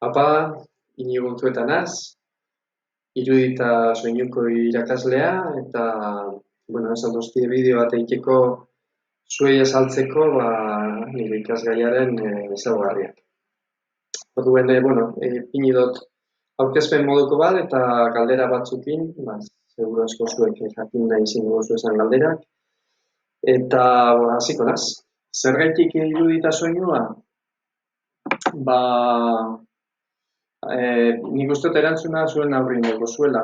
Apa, Inigo Untuetanaz, irudita soinuko irakaslea, eta, esan dozti bideo bat egiteko zuei azaltzeko, nire ikasgaiaren ezaugarriak. Orduen, pini dut aurkezpen moduko bat, eta galdera batzukin, seguru asko zuek jakin nahi izango duzu esan galderak. Eta, hasiko naz, zergaitik irudita soinua? Ba, nik uste dut erantzuna zuen aurri ingo zuela.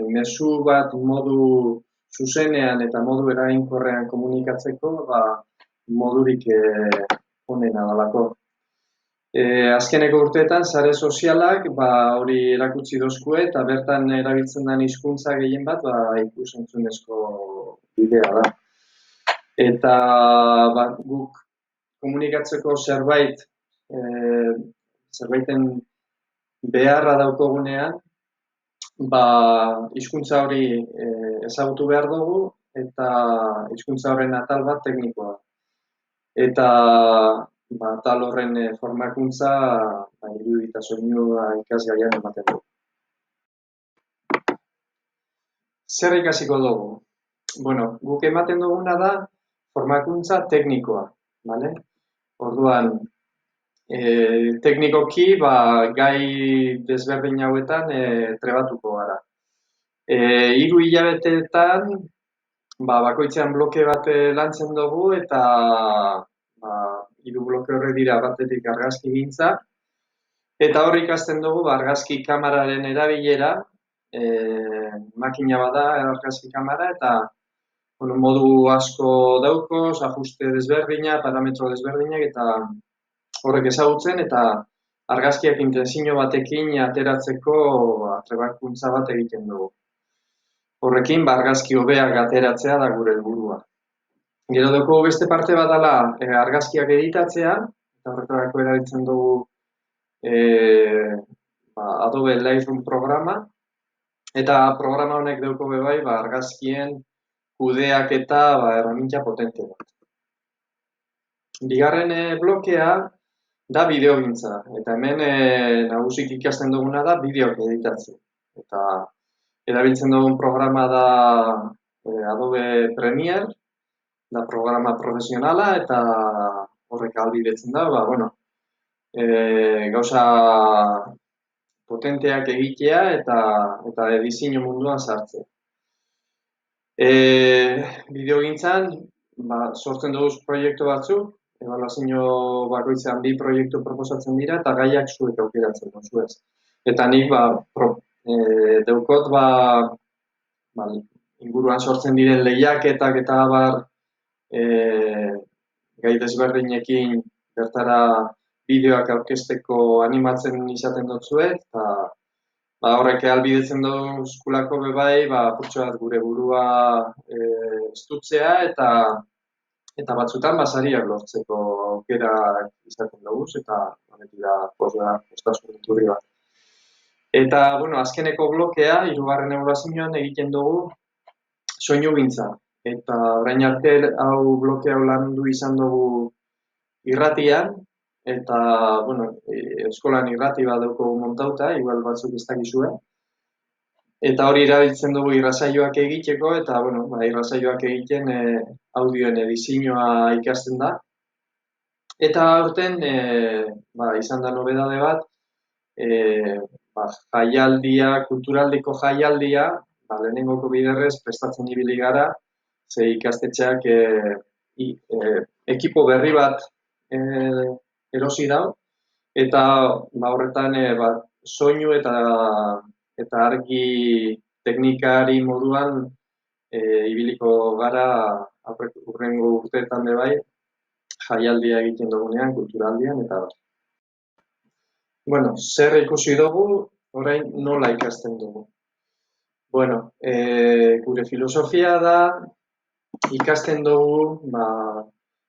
Mezu bat modu zuzenean eta modu eraginkorrean komunikatzeko, modurik onena dalako. Azkeneko urteetan, sare sozialak hori erakutsi dozkue eta bertan erabiltzen den hizkuntza gehien bat ikus-entzunezko bidea da. Eta guk komunikatzeko zerbaiten beharra daukogunean, hizkuntza hori ezagutu behar dugu eta hizkuntza horren atal bat teknikoa. Eta atal horren formakuntza irudita soinua ikasgaian ematen dugu. Zer ikasiko dugu? Guk ematen duguna da formakuntza teknikoa, bale? Orduan, teknikoki gai desberdin hauetan trebatuko gara. 3 hilabeteetan bakoitzean bloke bat lantzen dugu eta 3 bloke horre dira batetik argazkigintza eta hor ikasten dugu argazki kameraren erabilera, makina bada argazki kamera eta modu asko dauko, ajuste desberdina, parametro desberdinak eta horrek ezagutzen eta argazkiak intensio batekin ateratzeko trebakuntza bat egiten dugu. Horrekin argazki hobeak ateratzea da gure helburua. Gero dugu beste parte bat dela argazkiak editatzea, eta horretarako erabiltzen dugu Adobe Lightroom programa, eta programa honek dugu bebai argazkien kudeak eta erramintia potente bat. Bigarren blokea da bideogintza, eta hemen nagusik ikasten duguna da bideoak editatzen. Eta erabiltzen dugun programa da Adobe Premiere, da programa profesionala, eta horrek ahalbidetzen da, gauza potenteak egitea eta edizio munduan sartzea. Bideogintzan, sortzen dugu proiektu batzuk, ebaluazio bakoitzean 2 proiektu proposatzen dira, eta gaiak zuek aukeratzen duzu ez. Eta nik deukot inguruan sortzen diren lehiaketak eta gai desberdinekin bertara bideoak aurkezteko animatzen izaten dutzuet, eta horrek ahalbidetzen dugu eskulako bebai, purtsu bat gure burua estutzea eta batzutan sariak lortzeko aukera izaten dugu, eta honetik da postasun iturri bat. Eta, azkeneko blokea, 3. ebaluazioan egiten dugu soinugintza. Eta orain arte hau blokea landu izan dugu irratian, eta, eskolan irrati bat dugu montauta, igual batzuk ez dakizue. Eta hori erabiltzen dugu irrasaioak egiteko, eta, irrasaioak egiten audioen edizioa ikasten da. Eta aurten, izan da nobedade bat, jaialdia, kulturaldiko jaialdia, lehenengoko biderrez prestatzen ibili gara, ze ikastetxeak ekipo berri bat erosi dau, eta horretan soinu eta argi teknikari moduan ibiliko gara hurrengo urteetan bebai, jaialdia egiten dugunean, kulturaldian, eta zer ikusi dugu, orain nola ikasten dugu. Gure filosofia da ikasten dugu,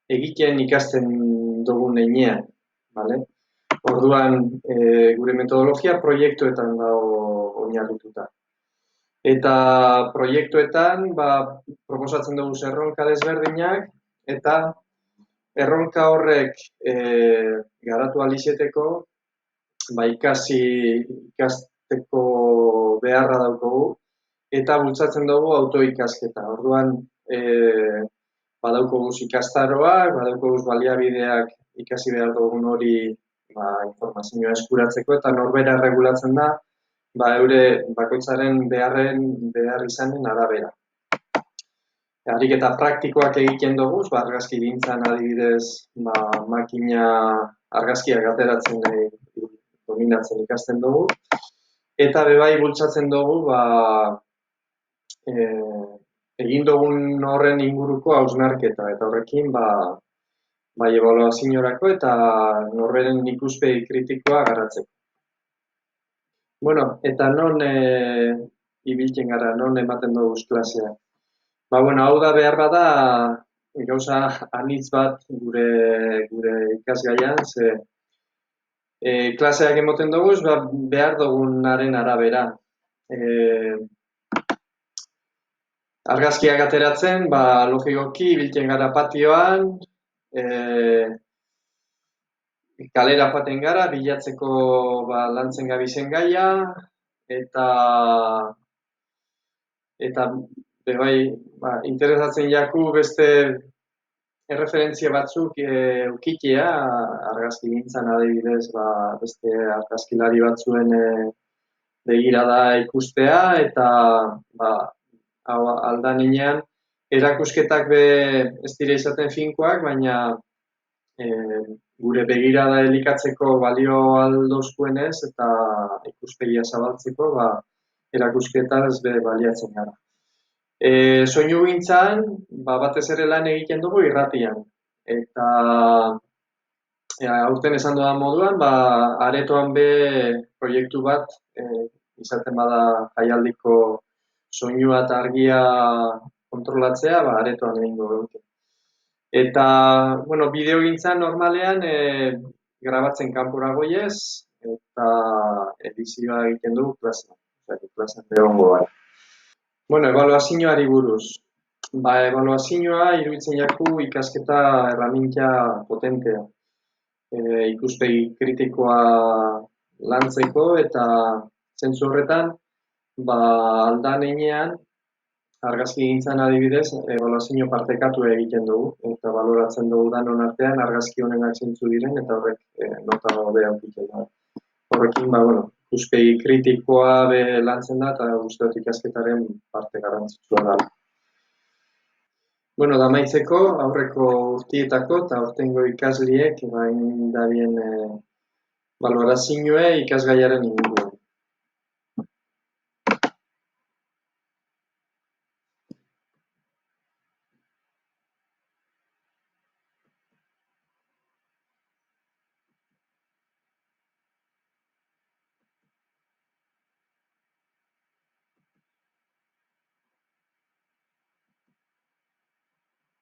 egiten ikasten dugun heinean, Orduan, gure metodologia proiektuetan dago oinarrituta. Eta proiektuetan, proposatzen dugu erronka desberdinak, eta erronka horrek garatu alizeteko, ikasteko beharra daukagu, eta bultzatzen dugu autoikasketa. Orduan, badaukaguz ikastaroak, badaukaguz baliabideak ikasi behar dugun hori informazioa eskuratzeko, eta norbera regulatzen da, eure bakoitzaren behar izanen arabera. Ariketa praktikoak egiten dugu, argazkigintzan adibidez, makina argazkiak ateratzen dominatzen ikasten dugu, eta bebai bultzatzen dugu, egin dugun horren inguruko hausnarketa, eta horrekin, bai ebaluaziorako eta norberen ikuspegi kritikoa garatzeko. Bueno, eta non ibiltzen gara, non ematen dugu klasea. Hau da behar bada gauza anitz bat gure ikasgaian, ze klaseak emoten dugu, behar dugunaren arabera. Argazkiak ateratzen, logikoki ibiltzen gara patioan, kalera joaten gara, bilatzeko lantzen gabizen gaia, eta bebai, interesatzen jaku beste erreferentzia batzuk eukitea, argazkigintzan adibidez, beste argazkilari batzuen begirada ikustea, eta aldan inean, erakusketak ez dira izaten finkoak, baina gure begirada elikatzeko balio aldozkuenez eta ikuspegia zabaltzeko erakusketaz baliatzen gara. Soinu gintzan, batez ere lan egiten dugu irratian. Eta aurten esan dudan moduan, aretoan proiektu bat izaten bada jaialdiko soinua eta argia kontrolatzea, aretoan egingo dute. Eta, bideo gintzan normalean grabatzen kanpora goiez, eta edizioa egiten dugu klasean. Klasean egongo gara. Ebaluazioari buruz. Ebaluazioa iruditzen jaku ikasketa erraminta potentea. Ikuspegi kritikoa lantzeko eta zentzu horretan, aldan heinean, argazkigintzan adibidez, ebaluazio partekatu egiten dugu, eta baloratzen dugu danon artean argazki honenak zentzu diren, eta horrek nota hobea aurkitzen da. Horrekin, ikuspegi kritikoa lantzen da, eta uste dut ikasketaren parte garrantzitsua da. Da amaitzeko, aurreko urtietako eta aurtengo ikasliek egin dabien balorazioa ikasgaiaren inguruan.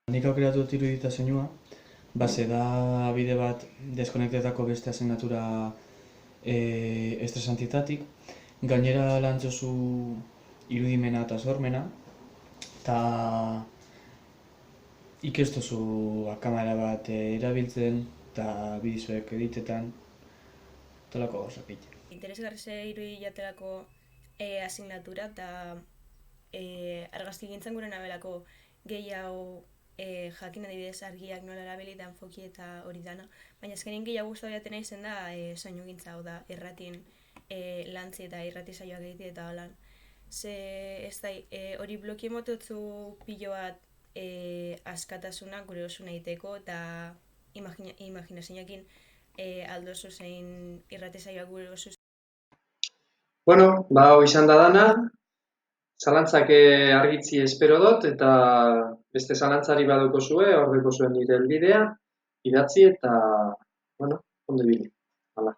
Nik aukeratu dut irudita soinua, base da bide bat deskonektetako beste asignatura estresantietatik. Gainera lantzozu irudimena eta sormena, eta ikestozu kamera bat erabiltzen, eta bidizuek editetan, tolako gauzak egiten. Interesgarri ze irudi jaterako asignatura, eta argazki gintzen gure nabelako gehiago jakin adibidez argiak nola erabilitan foki eta hori dana, baina azkenean gehiago guztau jaten izen da soinu gintza, hau da, irratien lantzi eta irrati saioak egitea eta holan. Ze ez da, hori bloki emototzu pilo bat askatasuna gure osuna egiteko eta imaginazioakin aldozu zein irrati saioak gure osuz. Hau izan da dana, zalantzak argitzi espero dut, eta beste zalantzari badoko zuen, horreko zuen nire helbidea, idatzi eta, ondo bile. Hala,